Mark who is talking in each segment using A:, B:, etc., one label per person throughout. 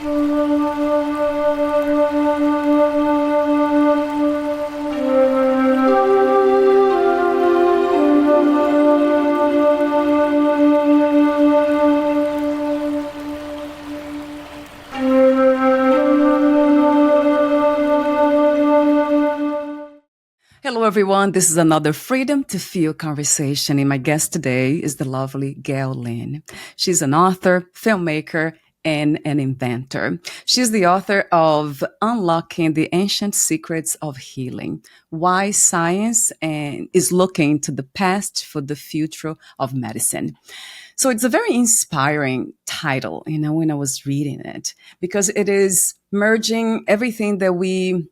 A: Hello, everyone. This is another Freedom to Feel conversation. And my guest today is the lovely Gail Lynn. She's an author, filmmaker, and an inventor. She's the author of Unlocking the Ancient Secrets of Healing, Why Science is Looking to the Past for the Future of Medicine. So it's a very inspiring title, when I was reading it, because it is merging everything that we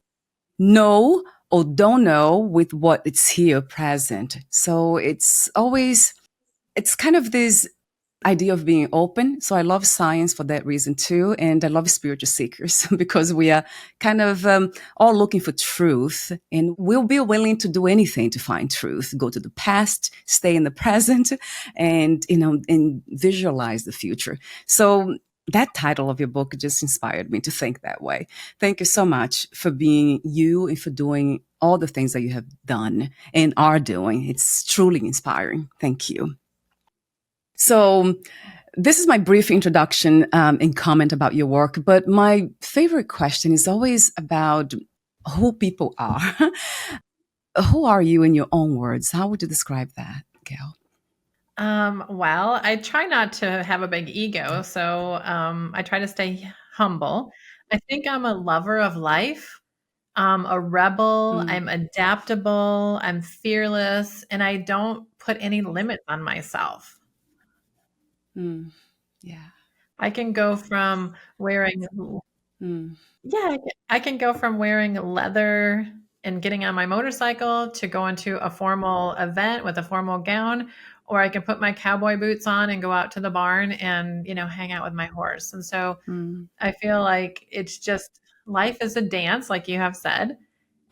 A: know or don't know with what it's here present. So it's kind of this idea of being open. So I love science for that reason too. And I love spiritual seekers because we are kind of all looking for truth, and we'll be willing to do anything to find truth, go to the past, stay in the present, and visualize the future. So that title of your book just inspired me to think that way. Thank you so much for being you and for doing all the things that you have done and are doing. It's truly inspiring. Thank you. So, this is my brief introduction and comment about your work. But my favorite question is always about who people are. Who are you in your own words? How would you describe that, Gail?
B: Well, I try not to have a big ego, so I try to stay humble. I think I'm a lover of life. I'm a rebel.
A: Mm,
B: I'm adaptable. I'm fearless, and I don't put any limits on myself.
A: mm, yeah.
B: I can go from wearing
A: Mm,
B: Yeah, I can go from wearing leather and getting on my motorcycle to going to a formal event with a formal gown, or I can put my cowboy boots on and go out to the barn and, hang out with my horse. And so
A: mm,
B: I feel like it's just life is a dance, like you have said,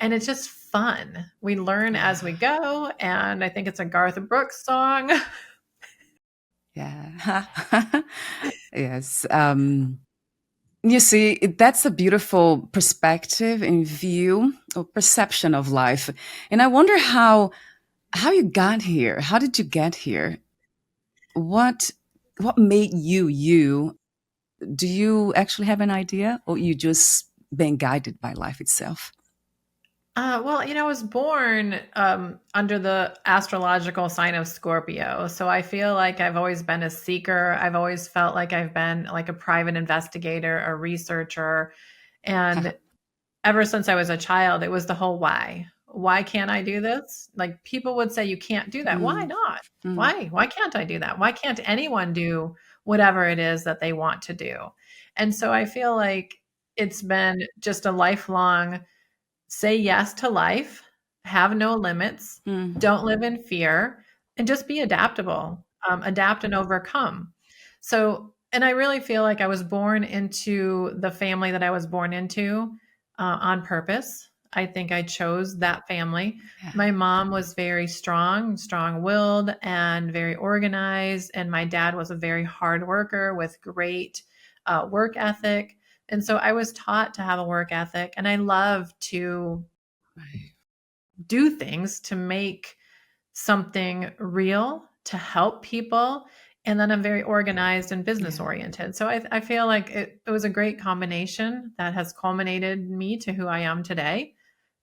B: and it's just fun. We learn as we
A: yeah.
B: go. And I think it's a Garth Brooks song.
A: Yeah. Yes. You see, that's a beautiful perspective and view or perception of life. And I wonder how you got here. How did you get here? What what made you you? Do you actually have an idea, or you just being guided by life itself?
B: Well, I was born under the astrological sign of Scorpio. So I feel like I've always been a seeker. I've always felt like I've been like a private investigator, a researcher. And ever since I was a child, it was the whole why. Why can't I do this? Like people would say, you can't do that. Why
A: Mm,
B: not?
A: mm,
B: Why can't I do that? Why can't anyone do whatever it is that they want to do? And so I feel like it's been just a lifelong say yes to life, have no limits,
A: mm,
B: don't live in fear, and just be adaptable, adapt and overcome. So, and I really feel like I was born into the family that I was born into on purpose. I think I chose that family.
A: yeah,
B: My mom was very strong willed, and very organized. And my dad was a very hard worker with great work ethic. And so I was taught to have a work ethic, and I love to
A: right,
B: do things to make something real, to help people. And then I'm very organized and business
A: yeah.
B: oriented. So I feel like it was a great combination that has culminated me to who I am today.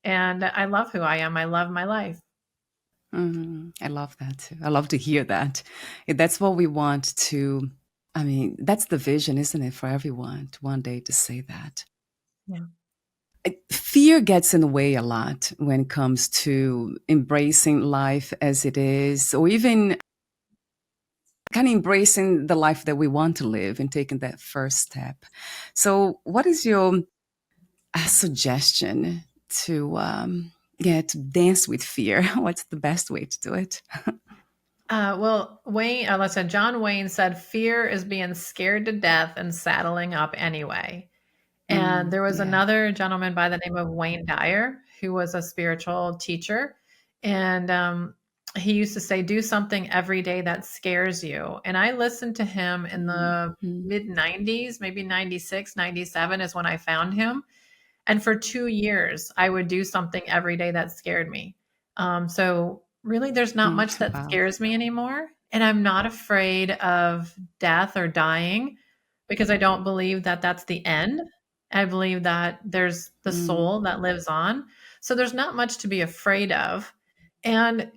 B: And I love who I am. I love my life.
A: I love that too. I love to hear that. That's what we want to. I mean, that's the vision, isn't it, for everyone to one day to say that.
B: Yeah.
A: Fear gets in the way a lot when it comes to embracing life as it is, or even kind of embracing the life that we want to live and taking that first step. So, what is your suggestion to, to dance with fear? What's the best way to do it?
B: Well, let's say John Wayne said, fear is being scared to death and saddling up anyway. And there was
A: Yeah.
B: another gentleman by the name of Wayne Dyer, who was a spiritual teacher. And he used to say, do something every day that scares you. And I listened to him in the
A: Mm-hmm.
B: mid 90s, maybe 96, 97 is when I found him. And for 2 years, I would do something every day that scared me. So really, there's not much that
A: Wow.
B: scares me anymore. And I'm not afraid of death or dying because I don't believe that that's the end. I believe that there's the
A: Mm,
B: soul that lives on. So there's not much to be afraid of. And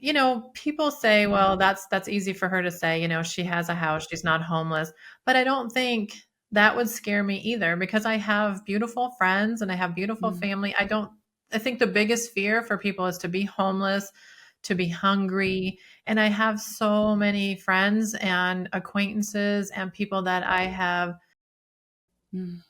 B: people say, well, that's easy for her to say, she has a house, she's not homeless. But I don't think that would scare me either because I have beautiful friends and I have beautiful
A: mm,
B: family. I think the biggest fear for people is to be homeless, to be hungry. And I have so many friends and acquaintances and people that I have
A: mm,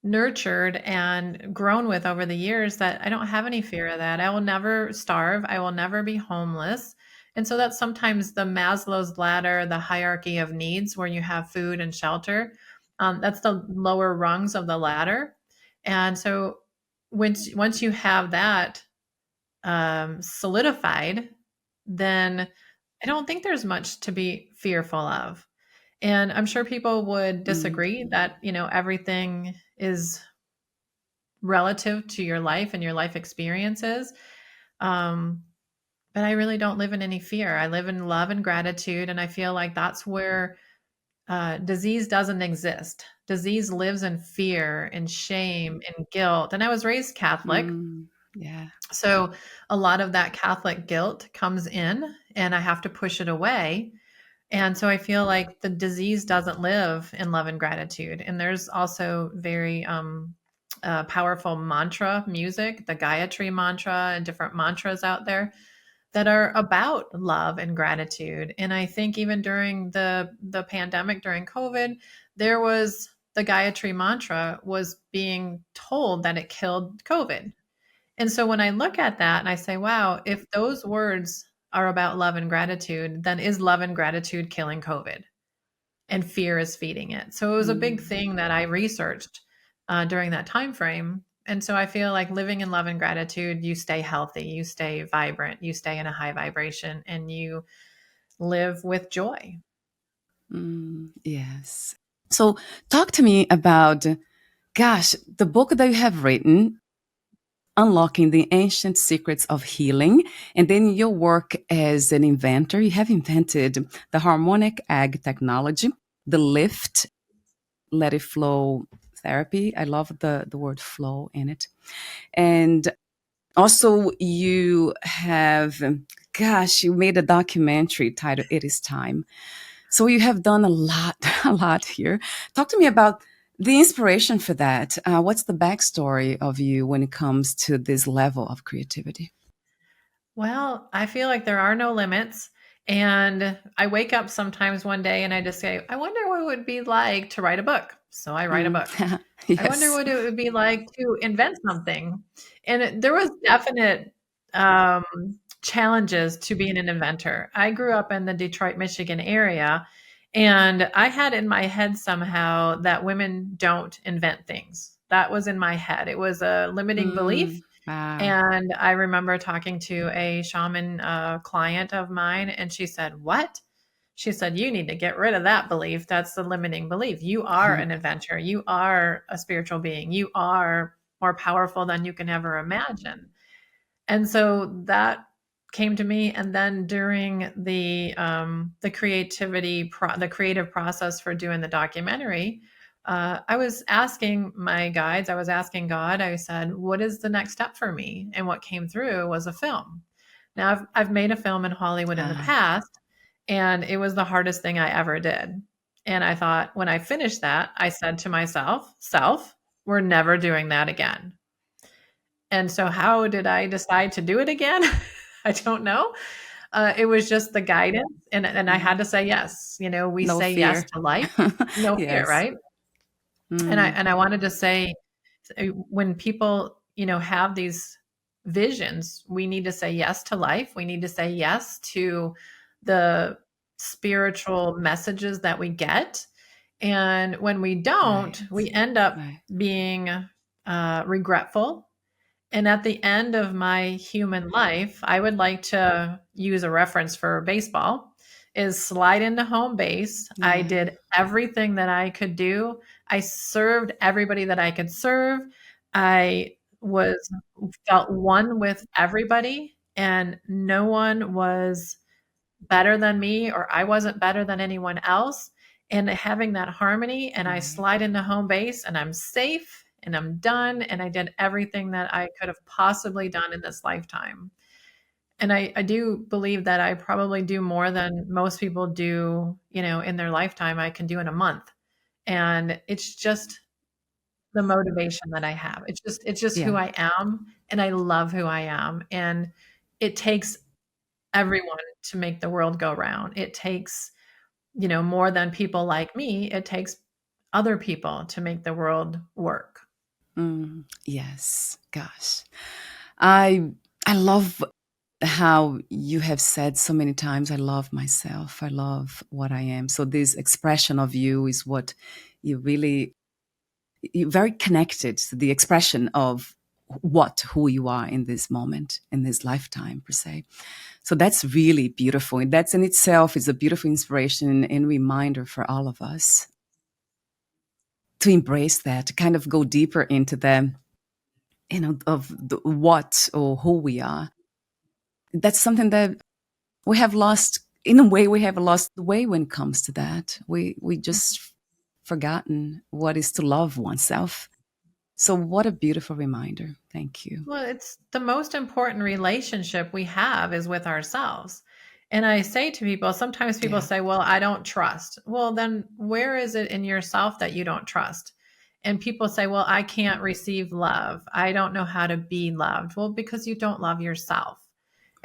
B: nurtured and grown with over the years that I don't have any fear of that. I will never starve. I will never be homeless. And so that's sometimes the Maslow's ladder, the hierarchy of needs, where you have food and shelter. That's the lower rungs of the ladder. And so once you have that solidified, then I don't think there's much to be fearful of. And I'm sure people would
A: mm,
B: disagree that, everything is relative to your life and your life experiences. Um, but I really don't live in any fear. I live in love and gratitude. And I feel like that's where disease doesn't exist. Disease lives in fear and shame and guilt. And I was raised Catholic.
A: mm. Yeah.
B: So a lot of that Catholic guilt comes in, and I have to push it away. And so I feel like the disease doesn't live in love and gratitude. And there's also very powerful mantra music, the Gayatri mantra, and different mantras out there that are about love and gratitude. And I think even during the pandemic, during COVID, there was the Gayatri mantra was being told that it killed COVID. And so when I look at that and I say, wow, if those words are about love and gratitude, then is love and gratitude killing COVID? And fear is feeding it. So it was a big
A: Mm,
B: thing that I researched during that time frame. And so I feel like living in love and gratitude, you stay healthy, you stay vibrant, you stay in a high vibration, and you live with joy.
A: yes. So, talk to me about, gosh, the book that you have written, Unlocking the Ancient Secrets of Healing, and then your work as an inventor. You have invented the harmonic egg technology, the lift, let it flow therapy. I love the word flow in it. And also, you have, gosh, you made a documentary titled It Is Time. So you have done a lot, a lot here. Talk to me about the inspiration for that. What's the backstory of you when it comes to this level of creativity?
B: Well, I feel like there are no limits. And I wake up sometimes one day and I just say, I wonder what it would be like to write a book. So I write a
A: Mm.
B: book. I wonder
A: Yes.
B: what it would be like to invent something. And there was definite um, challenges to being an inventor. I grew up in the Detroit, Michigan area, and I had in my head somehow that women don't invent things. That was in my head. It was a limiting belief.
A: Wow.
B: And I remember talking to a shaman client of mine, and she said, "What?" She said, "You need to get rid of that belief. That's the limiting belief. You are an adventurer. You are a spiritual being. You are more powerful than you can ever imagine." And so that came to me. And then during the the creative process for doing the documentary, I was asking my guides, I was asking God, I said, what is the next step for me? And what came through was a film. Now I've made a film in Hollywood in the
A: Ah,
B: past, and it was the hardest thing I ever did. And I thought when I finished that, I said to myself, self, we're never doing that again. And so how did I decide to do it again? I don't know. It was just the guidance, and I had
A: mm.
B: to say yes. We
A: No
B: say yes
A: fear.
B: to life, no fear,
A: Yes.
B: right? And I
A: Mm,
B: and I wanted to say, when people, have these visions, we need to say yes to life. We need to say yes to the spiritual messages that we get. And when we don't,
A: right.
B: we end up
A: Right.
B: being regretful, And at the end of my human life, I would like to use a reference for baseball is slide into home base. I
A: Yeah.
B: did everything that I could do. I served everybody that I could serve. I was felt one with everybody and no one was better than me or I wasn't better than anyone else. And having that harmony, and I
A: Right.
B: slide into home base and I'm safe and I'm done. And I did everything that I could have possibly done in this lifetime. And I do believe that I probably do more than most people do, in their lifetime, I can do in a month. And it's just the motivation that I have. It's just who
A: Yeah.
B: I am. And I love who I am. And it takes everyone to make the world go round. It takes, more than people like me, it takes other people to make the world work.
A: Yes. Gosh. I I love how you have said so many times, I love myself. I love what I am. So this expression of you is what you really, you're very connected to the expression of who you are in this moment, in this lifetime per se. So that's really beautiful. And that's in itself is a beautiful inspiration and reminder for all of us to embrace that, to kind of go deeper into the, of the, what or who we are. That's something that we have lost. In a way, we have lost the way when it comes to that. We just forgotten what is to love oneself. So what a beautiful reminder. Thank you.
B: Well, it's the most important relationship we have is with ourselves. And I say to people, sometimes people
A: Yeah.
B: say, well, I don't trust. Well, then where is it in yourself that you don't trust? And people say, well, I can't receive love. I don't know how to be loved. Well, because you don't love yourself.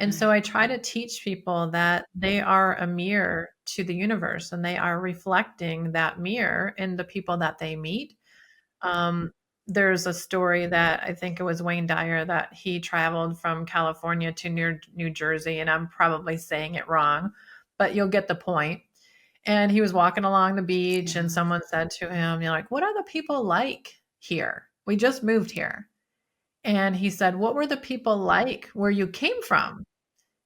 B: And so
A: Right.
B: I try to teach people that they are a mirror to the universe and they are reflecting that mirror in the people that they meet. um, there's a story that I think it was Wayne Dyer that he traveled from California to New Jersey, and I'm probably saying it wrong, but you'll get the point. And he was walking along the beach, and
A: Yeah.
B: someone said to him, "You're like, what are the people like here? We just moved here." And he said, "What were the people like where you came from?"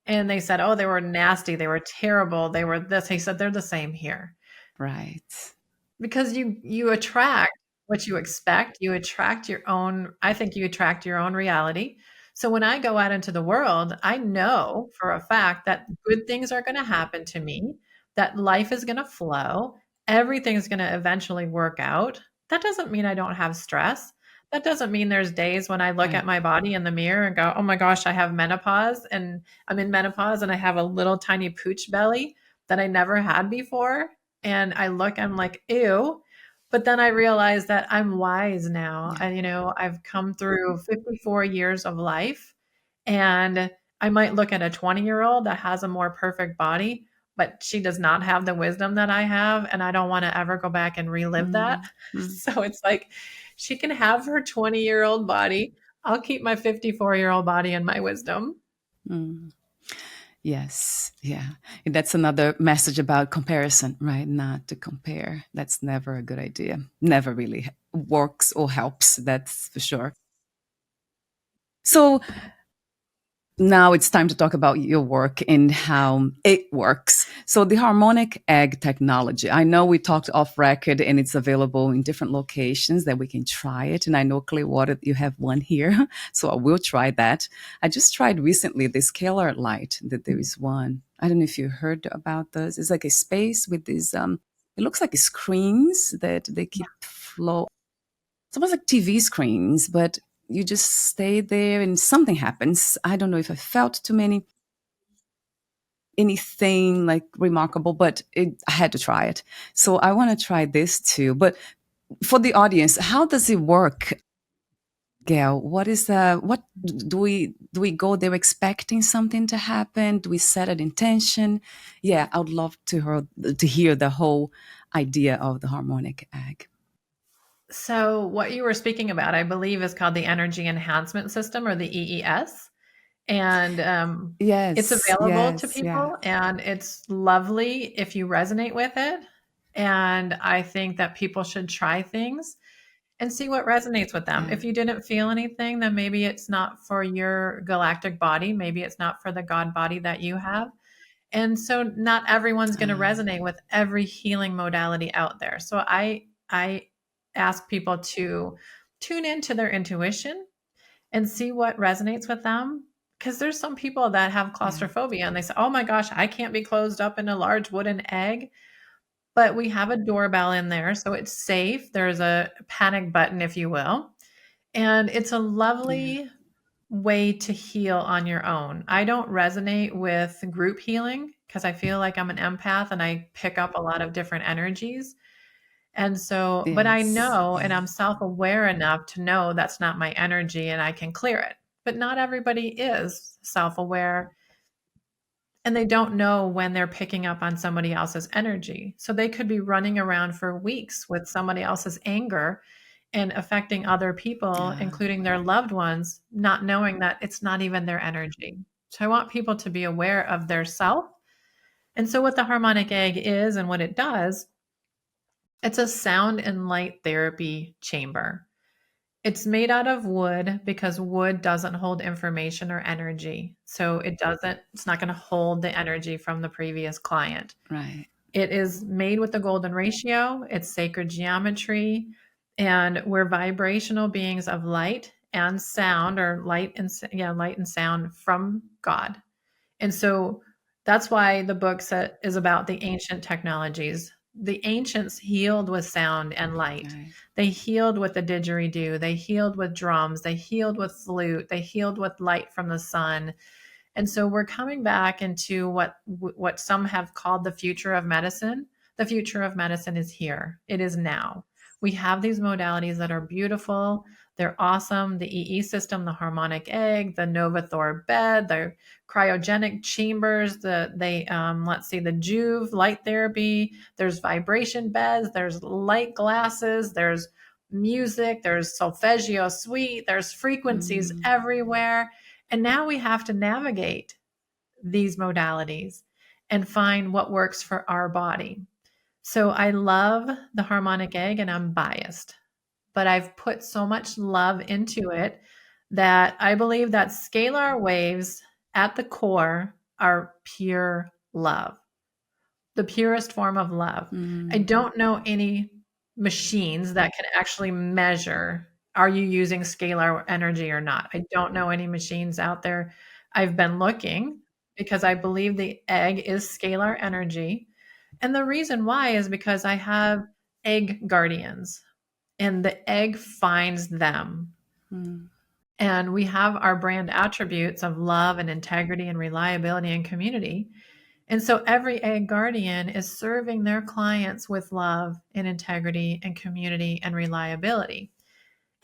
B: And they said, "Oh, they were nasty. They were terrible. They were this." He said, "They're the same here."
A: Right.
B: Because you attract what you expect, you attract your own I think you attract your own reality. So when I go out into the world, I know for a fact that good things are gonna happen to me, that life is gonna flow, everything's gonna eventually work out. That doesn't mean I don't have stress. That doesn't mean there's days when I look
A: Right.
B: at my body in the mirror and go, "Oh my gosh, I have menopause," and I'm in menopause and I have a little tiny pooch belly that I never had before, and I'm like, ew. But then I realize that I'm wise now.
A: Yeah.
B: And, I've come through 54 years of life. And I might look at a 20-year-old that has a more perfect body, but she does not have the wisdom that I have. And I don't want to ever go back and relive that.
A: Mm, mm,
B: So it's like she can have her 20-year-old body. I'll keep my 54-year-old body and my wisdom.
A: mm. Yes. Yeah. And that's another message about comparison, right? Not to compare. That's never a good idea. Never really works or helps. That's for sure. So now it's time to talk about your work and how it works. So the harmonic egg technology. I know we talked off record and it's available in different locations that we can try it. And I know Clearwater, you have one here. So I will try that. I just tried recently the scalar light that there is one. I don't know if you heard about this. It's like a space with these it looks like screens that they keep flow. It's almost like TV screens, but you just stay there and something happens. I don't know if I felt too many anything like remarkable, but I had to try it. So I want to try this too. But for the audience, how does it work, Gail? What do we go there expecting something to happen? Do we set an intention? Yeah, I would love to hear the whole idea of the harmonic egg.
B: So, what you were speaking about, I believe, is called the Energy Enhancement System or the EES. And it's
A: Yes,
B: available to
A: yes, yeah.
B: people, and it's lovely if you resonate with it. And I think that people should try things. and see what resonates with them.
A: Yeah.
B: If you didn't feel anything, then maybe it's not for your galactic body. Maybe it's not for the God body that you have. And so not everyone's going to
A: Ah,
B: resonate with every healing modality out there. So I ask people to tune into their intuition and see what resonates with them. Because there's some people that have
A: yeah.
B: claustrophobia and they say, oh my gosh, I can't be closed up in a large wooden egg. But we have a doorbell in there, so it's safe. There's a panic button, if you will. And it's a
A: Yeah.
B: lovely way to heal on your own. I don't resonate with group healing because I feel like I'm an empath and I pick up a lot of different energies. And so, but I
A: Yes.
B: know and
A: Yeah.
B: I'm self aware enough to know that's not my energy and I can clear it. But not everybody is self aware and they don't know when they're picking up on somebody else's energy. So they could be running around for weeks with somebody else's anger and affecting other people,
A: Ah,
B: including their loved ones, not knowing that it's not even their energy. So I want people to be aware of their self. And so what the harmonic egg is and what it does, it's a sound and light therapy chamber. It's made out of wood because wood doesn't hold information or energy. So it's not going to hold the energy from the previous client.
A: right.
B: It is made with the golden ratio, it's sacred geometry, and we're vibrational beings of light and sound, or light and sound from God. And so that's why the book is about the ancient technologies. The ancients healed with sound and light.
A: Right.
B: They healed with the didgeridoo. They healed with drums. They healed with flute. They healed with light from the sun. And so we're coming back into what some have called the future of medicine. The future of medicine is here. It is now. We have these modalities that are beautiful. They're awesome. The EE system, the harmonic egg, the Novathor bed, the cryogenic chambers, let's see, the Juve light therapy. There's vibration beds. There's light glasses. There's music. There's solfeggio suite. There's frequencies
A: Mm,
B: everywhere, and now we have to navigate these modalities and find what works for our body. So I love the harmonic egg and I'm biased, but I've put so much love into it that I believe that scalar waves at the core are pure love, the purest form of love. I
A: mm,
B: don't know any machines that can actually measure, are you using scalar energy or not? I don't know any machines out there. I've been looking because I believe the egg is scalar energy. And the reason why is because I have egg guardians and the egg finds them.
A: mm,
B: And we have our brand attributes of love and integrity and reliability and community. And so every egg guardian is serving their clients with love and integrity and community and reliability.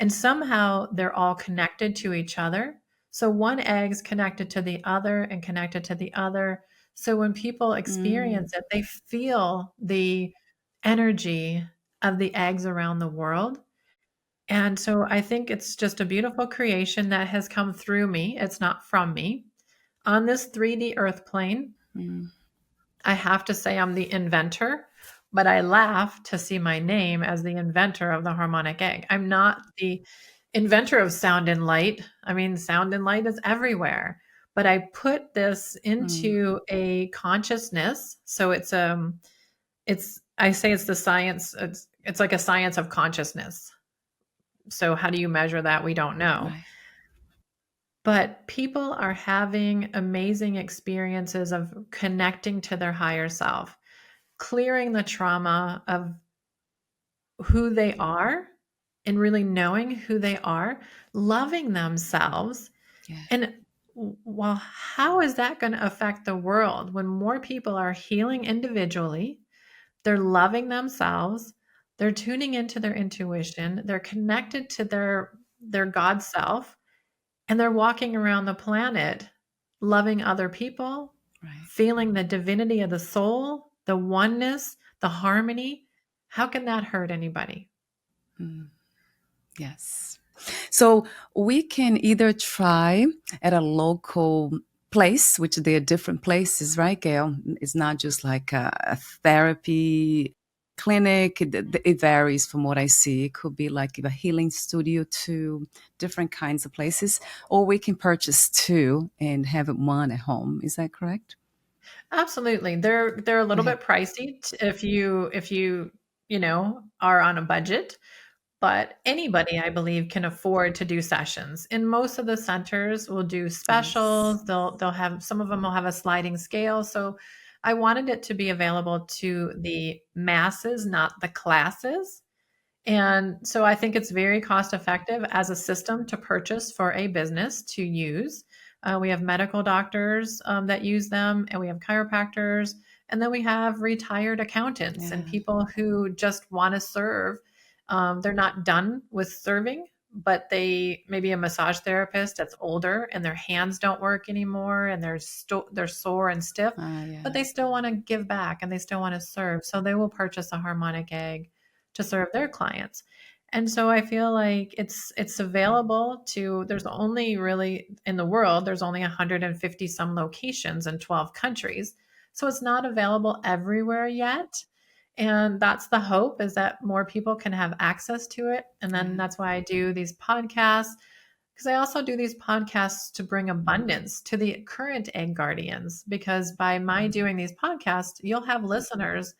B: And somehow they're all connected to each other. So one egg's connected to the other and connected to the other. So when people
A: mm.
B: experience it, they feel the energy of the eggs around the world. And so I think it's just a beautiful creation that has come through me. It's not from me. On this 3D earth plane,
A: Mm.
B: I have to say I'm the inventor, but I laugh to see my name as the inventor of the harmonic egg. I'm not the inventor of sound and light. I mean, sound and light is everywhere, but I put this
A: Mm.
B: into a consciousness. So it's I say it's the science, it's like a science of consciousness. So how do you measure that? We don't know.
A: Right.
B: But people are having amazing experiences of connecting to their higher self, clearing the trauma of who they are and really knowing who they are, loving themselves.
A: Yeah.
B: And well, how is that going to affect the world when more people are healing individually? They're loving themselves, they're tuning into their intuition, they're connected to their God self, and they're walking around the planet loving other people,
A: Right.
B: feeling the divinity of the soul, the oneness, the harmony. How can that hurt anybody?
A: Mm. Yes. So we can either try at a local place, which there are different places, right, Gail? It's not just like a therapy. clinic. It varies from what I see. It could be like a healing studio to different kinds of places, or we can purchase two and have one at home. Is that correct?
B: Absolutely. They're a little
A: Yeah.
B: bit pricey if you, are on a budget, but anybody, I believe, can afford to do sessions. And most of the centers will do
A: Yes.
B: specials. They'll have some of them will have a sliding scale. So I wanted it to be available to the masses, not the classes. And so I think it's very cost effective as a system to purchase for a business to use. We have medical doctors that use them, and we have chiropractors, and then we have retired accountants and
A: Yeah.
B: people who just want to serve. They're not done with serving, but they maybe a massage therapist that's older and their hands don't work anymore and they're sore and stiff, but
A: Yeah.
B: they still want to give back and they still want to serve. So they will purchase a harmonic egg to serve their clients. And so I feel like it's available to there's only really in the world there's only 150 some locations in 12 countries. So it's not available everywhere yet. And that's the hope is that more people can have access to it. And then
A: Yeah.
B: that's why I do these podcasts because I also do these podcasts to bring abundance to the current egg guardians because by my doing these podcasts, you'll have listeners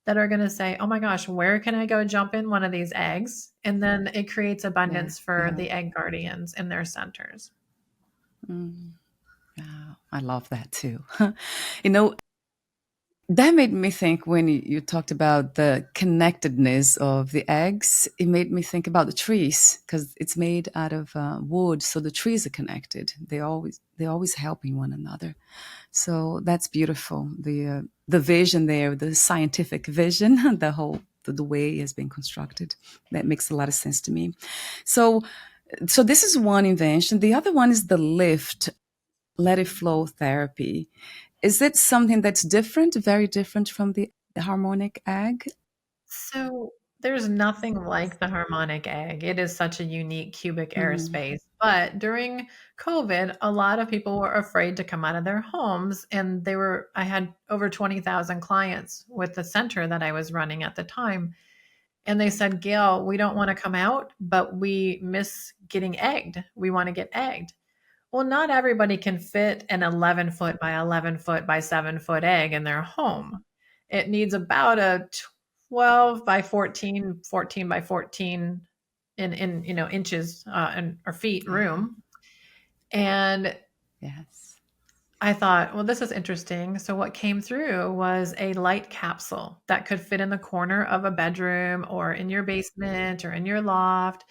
B: that are going to say, "Oh my gosh, where can I go jump in one of these eggs?" And then it creates
A: Yeah.
B: abundance for
A: Yeah.
B: the egg guardians in their centers.
A: Mm. Wow. I love that too. you know, That made me think when you talked about the connectedness of the eggs. It made me think about the trees because it's made out of wood, so the trees are connected. They're always helping one another. So that's beautiful. The vision there, the scientific vision, the way it has been constructed, that makes a lot of sense to me. So so this is one invention. The other one is the lift, let it flow therapy. Is it something that's different, very different from the harmonic egg?
B: So there's nothing like the harmonic egg. It is such a unique cubic
A: Mm,
B: airspace. But during COVID, a lot of people were afraid to come out of their homes. And I had over 20,000 clients with the center that I was running at the time. And they said, Gail, we don't want to come out, but we miss getting egged. We want to get egged. Well, not everybody can fit an 11-foot by 11-foot by 7-foot egg in their home. It needs about a 12 by 14, 14 by 14 in inches or feet
A: yeah.
B: room. And
A: Yes.
B: I thought, well, this is interesting. So what came through was a light capsule that could fit in the corner of a bedroom or in your basement or in your loft.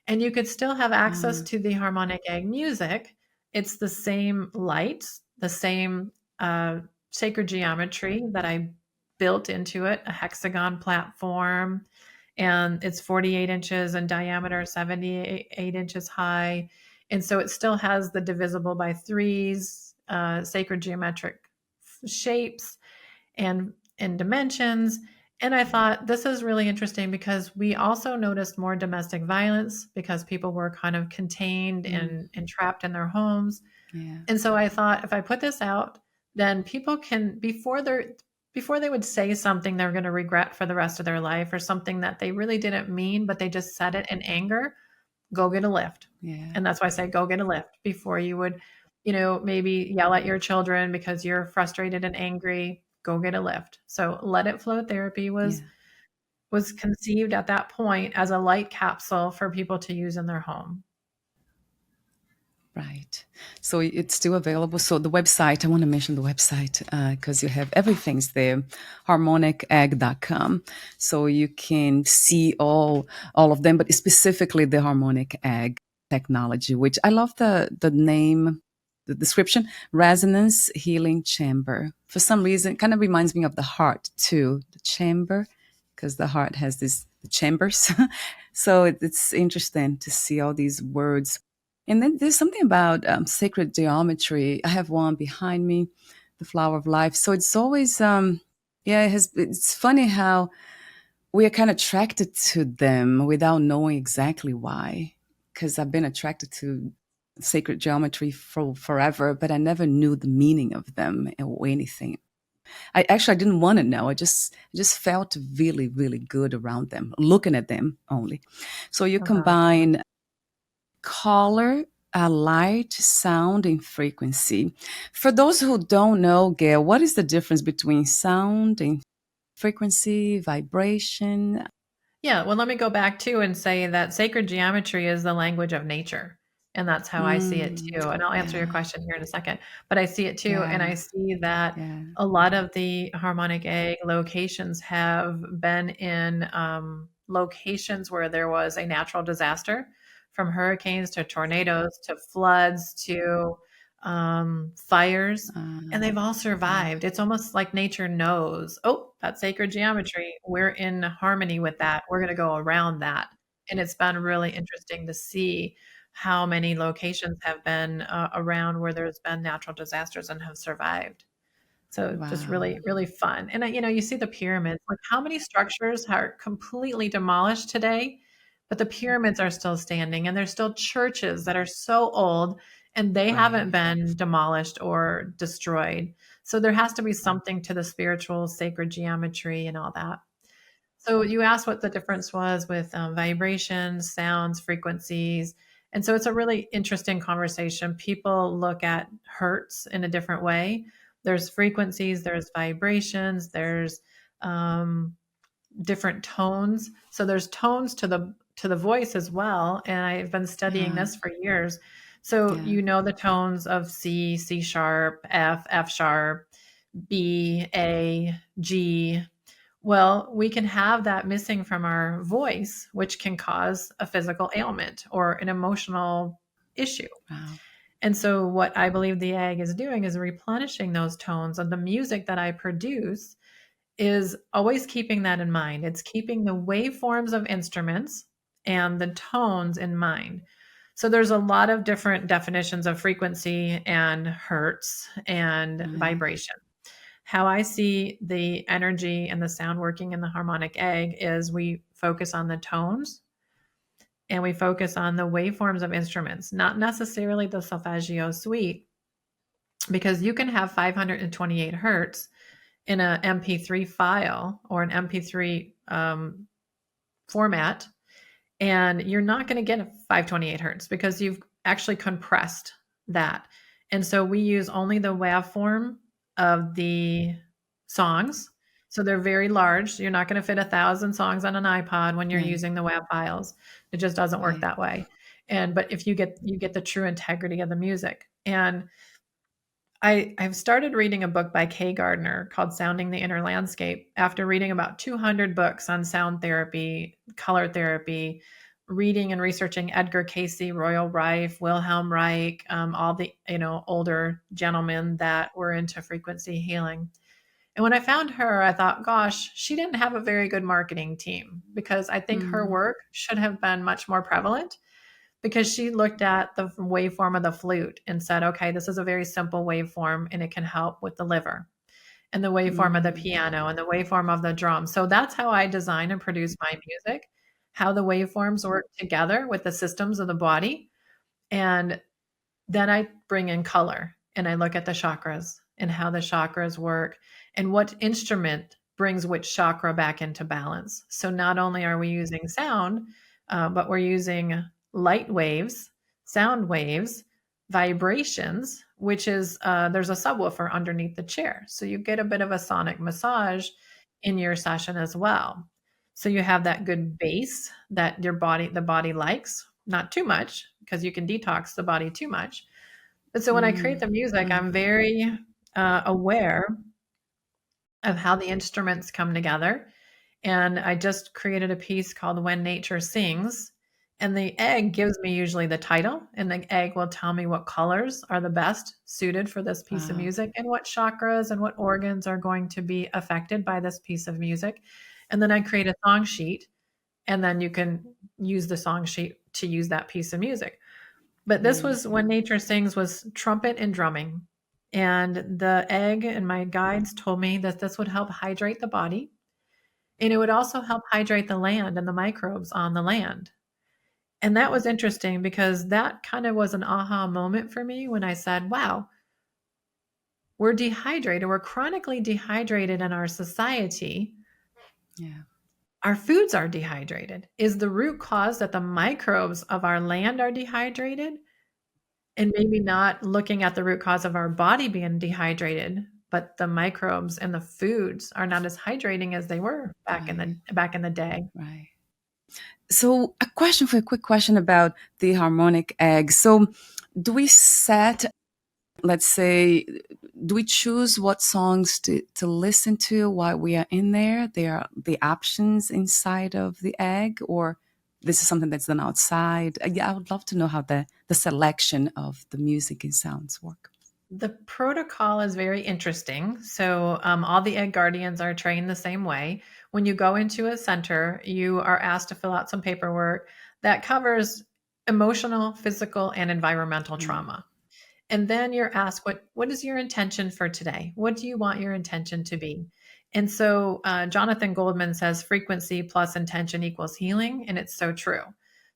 B: And you could still have access
A: Mm,
B: to the harmonic egg music. It's the same light, the same sacred geometry that I built into it, a hexagon platform. And it's 48 inches in diameter, 78 inches high. And so it still has the divisible by threes, sacred geometric shapes and dimensions. And I thought this is really interesting because we also noticed more domestic violence because people were kind of contained
A: mm,
B: and trapped in their homes.
A: yeah.
B: And so I thought if I put this out, then people can before they would say something they're going to regret for the rest of their life or something that they really didn't mean, but they just said it in anger, go get a lift.
A: Yeah.
B: And that's why I say go get a lift before you would, maybe yell at your children because you're frustrated and angry. Go get a lift. So let it flow therapy was
A: Yeah.
B: was conceived at that point as a light capsule for people to use in their home.
A: Right. So it's still available. So the website, I want to mention the website because you have everything's there, harmonicegg.com. So you can see all of them, but specifically the harmonic egg technology, which I love the name, the description, resonance healing chamber. For some reason, it kind of reminds me of the heart too, the chamber, because the heart has these chambers. So it's interesting to see all these words, and then there's something about sacred geometry. I have one behind me, the flower of life. So it's always, yeah, it's funny how we are kind of attracted to them without knowing exactly why. Because I've been attracted to sacred geometry for forever, but I never knew the meaning of them or anything. I didn't want to know. I just felt really, really good around them, looking at them only. So you
B: Oh gosh.
A: combine color, light, sound, and frequency. For those who don't know, Gail, what is the difference between sound and frequency, vibration?
B: Yeah, well, let me go back too and say that sacred geometry is the language of nature. And that's how I see it too. And I'll answer your
A: Yeah,
B: question here in a second. But I see it too. And
A: yeah,
B: I see that
A: yeah.
B: a lot of the harmonic egg locations have been in locations where there was a natural disaster, from hurricanes to tornadoes to floods to fires, and they've all
A: Yeah,
B: survived. It's almost like nature knows, oh, that's sacred geometry. We're in harmony with that. We're going to go around that. And it's been really interesting to see how many locations have been around where there's been natural disasters and have survived. So just
A: wow.
B: really, really fun. And you see the pyramids, like how many structures are completely demolished today, but the pyramids are still standing, and there's still churches that are so old and they haven't
A: Right.
B: been demolished or destroyed. So there has to be something to the spiritual, sacred geometry and all that. So you asked what the difference was with vibrations, sounds, frequencies. And so it's a really interesting conversation. People look at hertz in a different way. There's frequencies, there's vibrations, there's um, different tones. So there's tones to the voice as well. And I've been studying
A: Yeah,
B: this for years. So
A: yeah,
B: you know the tones of C, C sharp, F, F sharp, B, A, G. Well, we can have that missing from our voice, which can cause a physical ailment or an emotional issue.
A: wow.
B: And so, what I believe the egg is doing is replenishing those tones. And the music that I produce is always keeping that in mind. It's keeping the waveforms of instruments and the tones in mind. So, there's a lot of different definitions of frequency and hertz and
A: Yeah.
B: vibration. How I see the energy and the sound working in the harmonic egg is we focus on the tones and we focus on the waveforms of instruments, not necessarily the solfeggio suite, because you can have 528 hertz in an MP3 file or an MP3 format, and you're not going to get a 528 hertz because you've actually compressed that. And so we use only the waveform of the songs. So they're very large. You're not going to fit 1,000 songs on an iPod when you're
A: Right.
B: using the WAV files. It just doesn't work
A: Right.
B: that way. And but if you get the true integrity of the music. And I've started reading a book by Kay Gardner called Sounding the Inner Landscape after reading about 200 books on sound therapy, color therapy, reading and researching Edgar Cayce, Royal Rife, Wilhelm Reich, all the older gentlemen that were into frequency healing. And when I found her, I thought, gosh, she didn't have a very good marketing team, because I think her
A: Mm,
B: work should have been much more prevalent, because she looked at the waveform of the flute and said, okay, this is a very simple waveform and it can help with the liver, and the waveform of the
A: mm,
B: piano and the waveform of the drum. So that's how I design and produce my music, how the waveforms work together with the systems of the body. And then I bring in color and I look at the chakras and how the chakras work and what instrument brings which chakra back into balance. So not only are we using sound, but we're using light waves, sound waves, vibrations, which is there's a subwoofer underneath the chair. So you get a bit of a sonic massage in your session as well. So you have that good bass that the body likes, not too much, because you can detox the body too much. But so when I create
A: mm,
B: the music,
A: mm.
B: I'm very aware of how the instruments come together. And I just created a piece called When Nature Sings. And the egg gives me usually the title, and the egg will tell me what colors are the best suited for this piece of
A: Wow.
B: music and what chakras and what organs are going to be affected by this piece of music. And then I create a song sheet, and then you can use the song sheet to use that piece of music. But this was
A: Amazing.
B: When Nature Sings was trumpet and drumming. And the egg and my guides told me that this would help hydrate the body, and it would also help hydrate the land and the microbes on the land. And that was interesting because that kind of was an aha moment for me when I said, wow, we're dehydrated. We're chronically dehydrated in our society.
A: Yeah.
B: Our foods are dehydrated. Is the root cause that the microbes of our land are dehydrated? And maybe not looking at the root cause of our body being dehydrated, but the microbes and the foods are not as hydrating as they were
A: Right.
B: back in the day.
A: Right. So, a quick question about the harmonic egg. So, do we set, let's say, do we choose what songs to listen to while we are in there? There are the options inside of the egg, or this is something that's done outside? Yeah, I would love to know how the selection of the music and sounds work.
B: The protocol is very interesting. So, all the egg guardians are trained the same way. When you go into a center, you are asked to fill out some paperwork that covers emotional, physical, and environmental
A: Mm,
B: trauma. And then you're asked, what is your intention for today? What do you want your intention to be? And so Jonathan Goldman says frequency plus intention equals healing. And it's so true.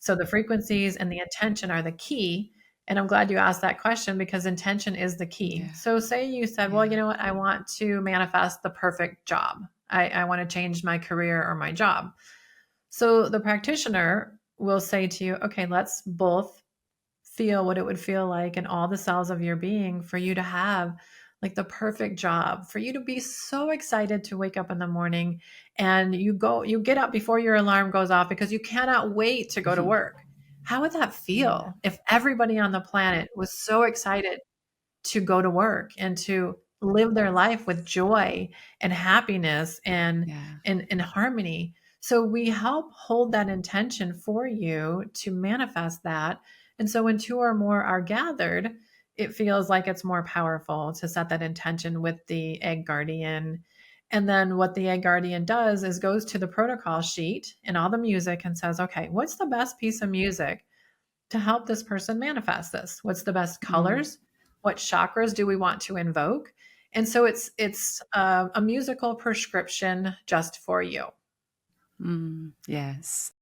B: So the frequencies and the intention are the key. And I'm glad you asked that question because intention is the key.
A: yeah,
B: So say you said, well,
A: yeah.
B: you know what? I want to manifest the perfect job. I want to change my career or my job. So the practitioner will say to you, okay, let's both feel what it would feel like in all the cells of your being for you to have like the perfect job, for you to be so excited to wake up in the morning and you get up before your alarm goes off because you cannot wait to go to work. How would that
A: Yeah,
B: feel if everybody on the planet was so excited to go to work and to live their life with joy and happiness
A: yeah.
B: and harmony? So we help hold that intention for you to manifest that. And so when two or more are gathered, it feels like it's more powerful to set that intention with the egg guardian. And then what the egg guardian does is goes to the protocol sheet and all the music and says, okay, what's the best piece of music to help this person manifest this? What's the best
A: Mm,
B: colors? What chakras do we want to invoke? And so it's a musical prescription just for you.
A: yes.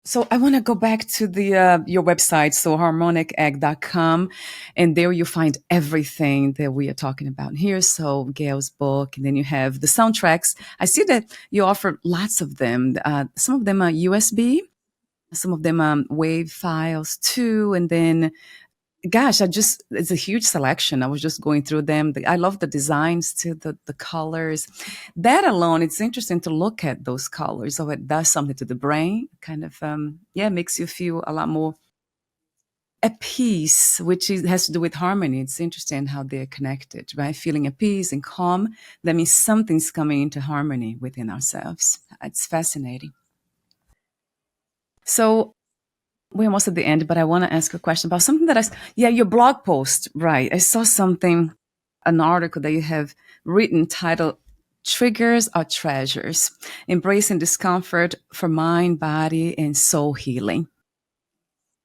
A: So I want to go back to the your website, so harmonicegg.com, and there you find everything that we are talking about here. So Gail's book, and then you have the soundtracks. I see that you offer lots of them. Some of them are USB, some of them are WAV files too, and then gosh, it's a huge selection. I was just going through them. I love the designs too, the colors. That alone, it's interesting to look at those colors. So it does something to the brain, kind of, yeah, makes you feel a lot more at peace, has to do with harmony. It's interesting how they're connected, right? Feeling at peace and calm. That means something's coming into harmony within ourselves. It's fascinating. So we're almost at the end, but I want to ask a question about something yeah, your blog post, right? I saw something, an article that you have written titled Triggers Are Treasures, Embracing Discomfort for Mind, Body, and Soul Healing.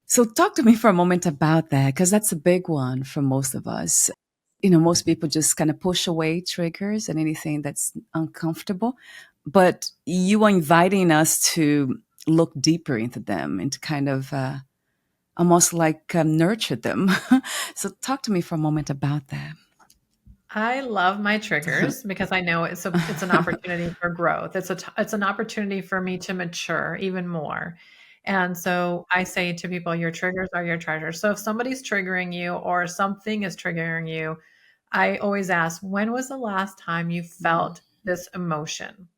A: So talk to me for a moment about that, because that's a big one for most of us. You know, most people just kind of push away triggers and anything that's uncomfortable, but you are inviting us to look deeper into them and to kind of almost like nurture them. So talk to me for a moment about that.
B: I love my triggers because I know it's an opportunity for growth. It's an opportunity for me to mature even more. And so I say to people, your triggers are your treasures. So if somebody's triggering you or something is triggering you, I always ask, when was the last time you
A: Mm,
B: felt this emotion?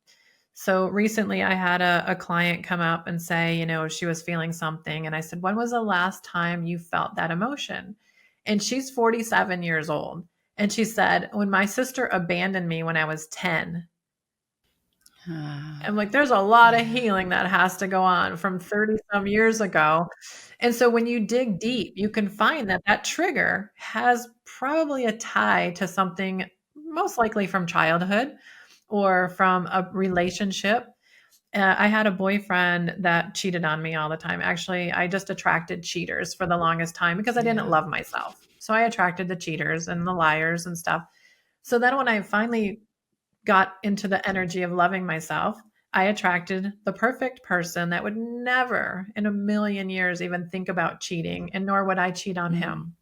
B: So recently I had a client come up and say, she was feeling something. And I said, when was the last time you felt that emotion? And she's 47 years old. And she said, when my sister abandoned me when I was 10. I'm like, there's a lot of
A: yeah.
B: healing that has to go on from 30 some years ago. And so when you dig deep, you can find that that trigger has probably a tie to something most likely from childhood or from a relationship. I had a boyfriend that cheated on me all the time. Actually, I just attracted cheaters for the longest time because I didn't
A: Yeah.
B: love myself. So I attracted the cheaters and the liars and stuff. So then when I finally got into the energy of loving myself, I attracted the perfect person that would never in a million years even think about cheating, and nor would I cheat on
A: Mm,
B: him.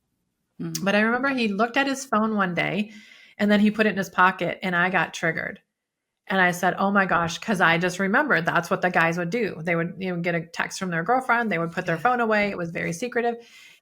A: mm,
B: But I remember he looked at his phone one day And then he put it in his pocket and I got triggered. And I said, "Oh my gosh," because I just remembered that's what the guys would do. They would, get a text from their girlfriend, they would put their
A: Yeah.
B: phone away. It was very secretive.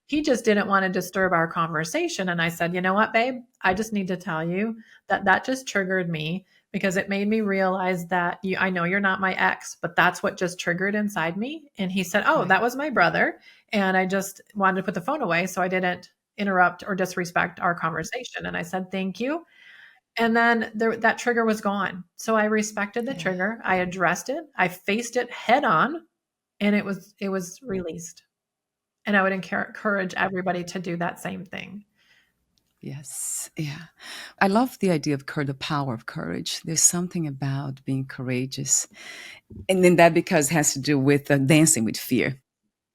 B: He just didn't want to disturb our conversation. And I said, "You know what, babe? I just need to tell you that that just triggered me because it made me realize that I know you're not my ex, but that's what just triggered inside me." And he said, "Oh,
A: Right.
B: that was my brother. And I just wanted to put the phone away so I didn't interrupt or disrespect our conversation." And I said, "Thank you." And then that trigger was gone. So I respected the
A: Yeah.
B: trigger. I addressed it. I faced it head on, and it was released. And I would encourage everybody to do that same thing.
A: Yes. Yeah. I love the idea of the power of courage. There's something about being courageous. And then that because has to do with dancing with fear.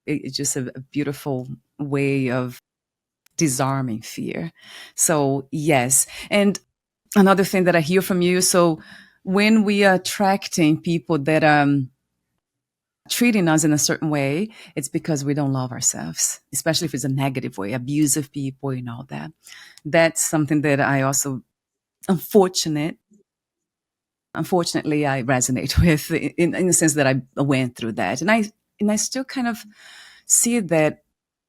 A: It's just a beautiful way of disarming fear. So, yes. And another thing that I hear from you, so when we are attracting people that treating us in a certain way, it's because we don't love ourselves, especially if it's a negative way, abusive people, that. That's something that I also, unfortunate, unfortunately, I resonate with in the sense that I went through that. And I still kind of see that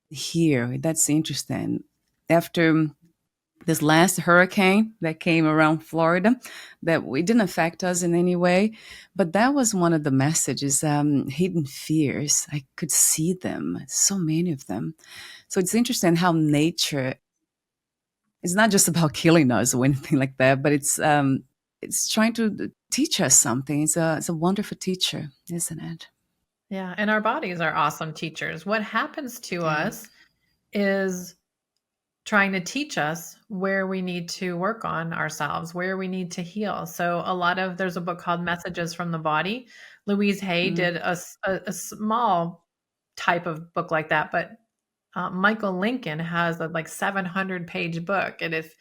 A: here. That's interesting. After this last hurricane that came around Florida, that it didn't affect us in any way, but that was one of the messages, hidden fears. I could see them, so many of them. So it's interesting how nature is not just about killing us or anything like that, but it's trying to teach us something. It's a wonderful teacher, isn't it?
B: Yeah. And our bodies are awesome teachers. What happens to
A: Yeah.
B: us is trying to teach us where we need to work on ourselves, where we need to heal. So there's a book called Messages from the Body. Louise Hay
A: Mm.
B: did a small type of book like that, but Michael Lincoln has a like 700-page book. And if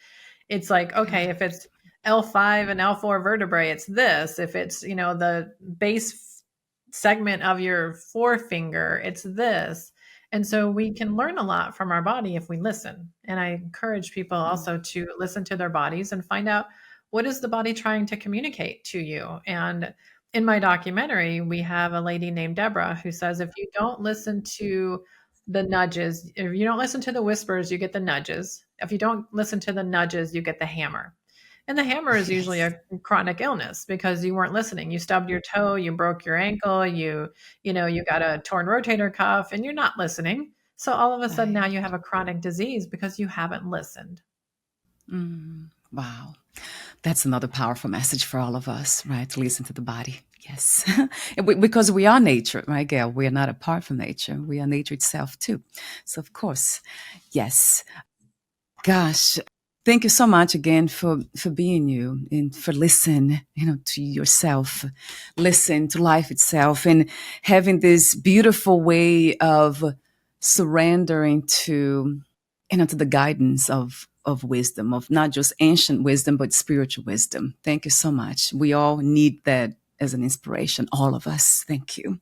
B: it's like, okay, if it's L5 and L4 vertebrae, it's this. If it's, the base segment of your forefinger, it's this. And so we can learn a lot from our body if we listen. And I encourage people
A: Mm.
B: also to listen to their bodies and find out, what is the body trying to communicate to you. And in my documentary, we have a lady named Deborah who says, if you don't listen to the nudges, if you don't listen to the whispers, you get the nudges. If you don't listen to the nudges, you get the hammer. And the hammer is usually
A: Yes.
B: a chronic illness because you weren't listening. You stubbed your toe, you broke your ankle, you got a torn rotator cuff and you're not listening. So all of a sudden now
A: Right.
B: you have a chronic disease because you haven't listened.
A: Mm. Wow. That's another powerful message for all of us, right? To listen to the body. Yes. Because we are nature, right, Gail? We are not apart from nature. We are nature itself, too. So, of course, yes. Gosh, thank you so much again for being you and for listening, to yourself, listen to life itself, and having this beautiful way of surrendering to the guidance of wisdom, of not just ancient wisdom, but spiritual wisdom. Thank you so much. We all need that as an inspiration, all of us. Thank you.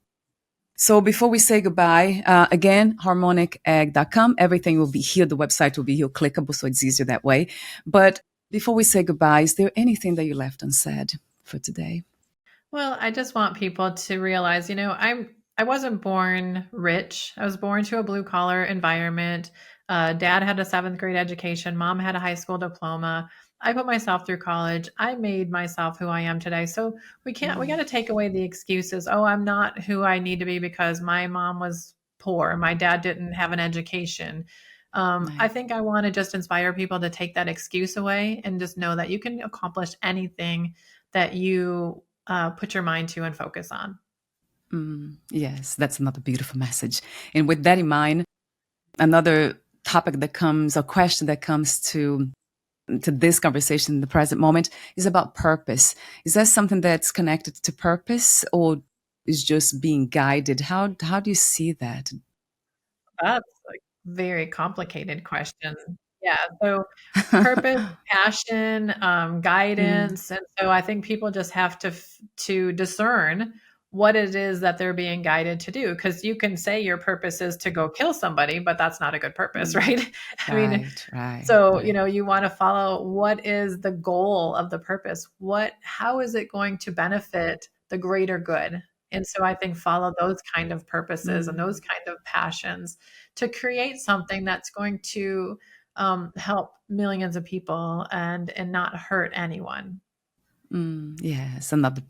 A: So before we say goodbye, again, harmonicegg.com, everything will be here. The website will be here clickable, so it's easier that way. But before we say goodbye, is there anything that you left unsaid for today?
B: Well, I just want people to realize, I wasn't born rich. I was born to a blue collar environment. Dad had a seventh grade education. Mom had a high school diploma. I put myself through college. I made myself who I am today. So we got to take away the excuses. Oh, I'm not who I need to be because my mom was poor. My dad didn't have an education. I
A: Right.
B: think I want to just inspire people to take that excuse away and just know that you can accomplish anything that you put your mind to and focus on.
A: Yes, that's another beautiful message. And with that in mind, another topic that comes, a question that comes to this conversation in the present moment is about purpose. Is that something that's connected to purpose, or is just being guided? How do you see that?
B: That's like very complicated question. Yeah. So purpose, passion,
A: Mm,
B: guidance, and so I think people just have to discern what it is that they're being guided to do. Because you can say your purpose is to go kill somebody, but that's not a good purpose,
A: Mm.
B: right? I mean,
A: Right, right,
B: so,
A: right.
B: you want to follow what is the goal of the purpose? How is it going to benefit the greater good? And so I think follow those kind of purposes and those
A: Mm,
B: kind of passions to create something that's going to help millions of people and not hurt anyone.
A: yes, another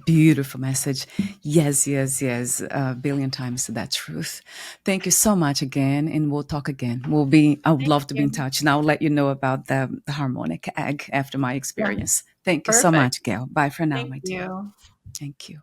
A: beautiful message. Yes, yes, yes. A billion times that truth. Thank you so much again, and we'll talk again. I would
B: Thank
A: love to be in
B: you.
A: touch, and I'll let you know about the harmonic egg after my
B: Yeah,
A: experience. Thank you so
B: perfect.
A: much, Gail. Bye for now,
B: Thank
A: my dear.
B: you.
A: Thank you.